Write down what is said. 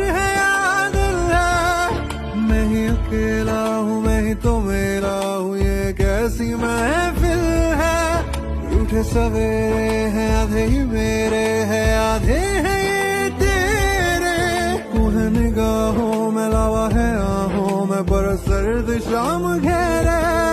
है या दिल है, मैं ही अकेला हूँ, मैं ही तो मेरा हूँ, ये कैसी महफिल है। रूठे सवेरे हैं, आधे ही मेरे हैं, आधे हैं ये तेरे। तू है निगाहों में, लावा है आहों में, पर सर्द शाम घेरे।